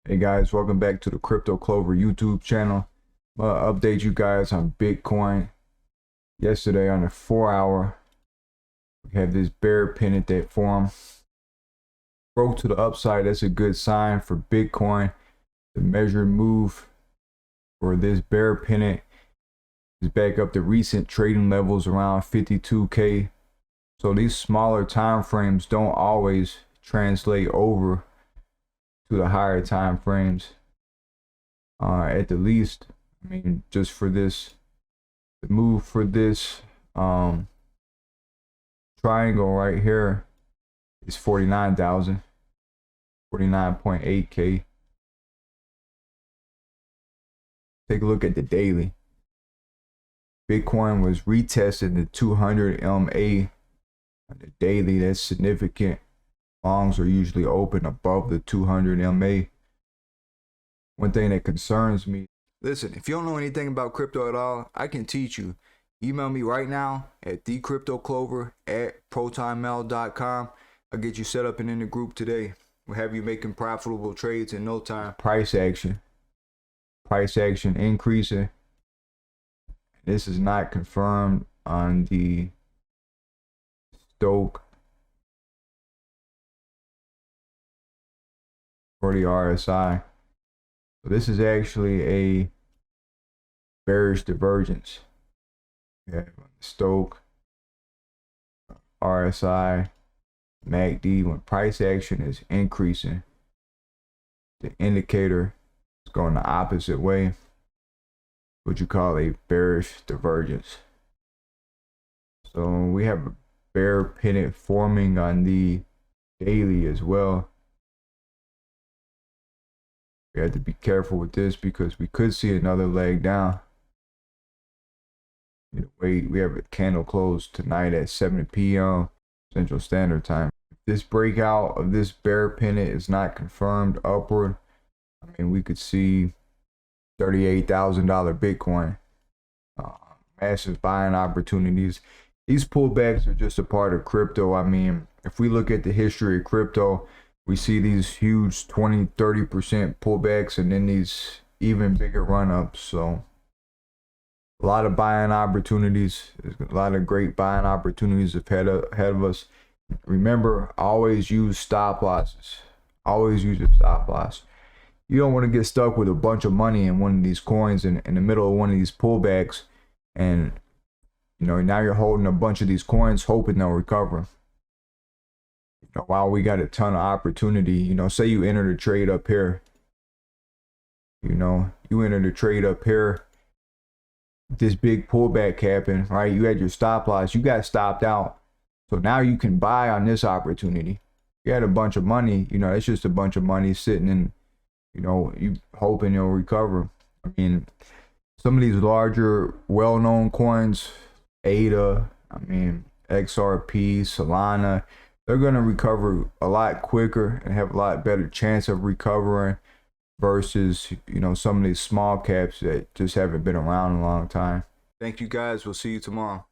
Hey guys, welcome back to the Crypto Clover YouTube channel. Update you guys on Bitcoin. Yesterday on the 4 hour, we have this bear pennant that formed. Broke to the upside. That's a good sign for Bitcoin. The measured move for this bear pennant is back up to recent trading levels around 52K. So these smaller time frames don't always translate over to the higher time frames. At the least, I mean, just for this, the move for this triangle right here is 49,000, 49.8K. Take a look at the daily. Bitcoin was retested the 200 MA on the daily. That's significant. Longs are usually open above the 200 MA. One thing that concerns me, listen, if you don't know anything about crypto at all, I can teach you. Email me right now at thecryptoclover@protonmail.com. I'll get you set up and in the group today. We'll have you making profitable trades in no time. Price action increasing. This is not confirmed on the Stochs or the RSI. So this is actually a bearish divergence. We have Stochs, RSI, MACD. When price action is increasing, the indicator is going the opposite way. What you call a bearish divergence. So we have a bear pennant forming on the daily as well. We have to be careful with this because we could see another leg down. We have a candle close tonight at 7 p.m. Central Standard Time. If this breakout of this bear pennant is not confirmed upward, I mean, we could see $38,000 Bitcoin. Massive buying opportunities. These pullbacks are just a part of crypto. I mean, if we look at the history of crypto, we see these huge 20-30% pullbacks and then these even bigger run-ups. So a lot of buying opportunities. There's a lot of great buying opportunities ahead of us. Remember, always use stop losses. Always use a stop loss. You don't want to get stuck with a bunch of money in one of these coins in the middle of one of these pullbacks, and now you're holding a bunch of these coins hoping they'll recover. While we got a ton of opportunity, say you enter the trade up here, you enter the trade up here, this big pullback happened, right? You had your stop loss, you got stopped out. So now you can buy on this opportunity. You had a bunch of money, it's just a bunch of money sitting in, you hoping you'll recover. I mean, some of these larger, well-known coins, ADA, XRP, Solana, they're going to recover a lot quicker and have a lot better chance of recovering versus, some of these small caps that just haven't been around a long time. Thank you guys. We'll see you tomorrow.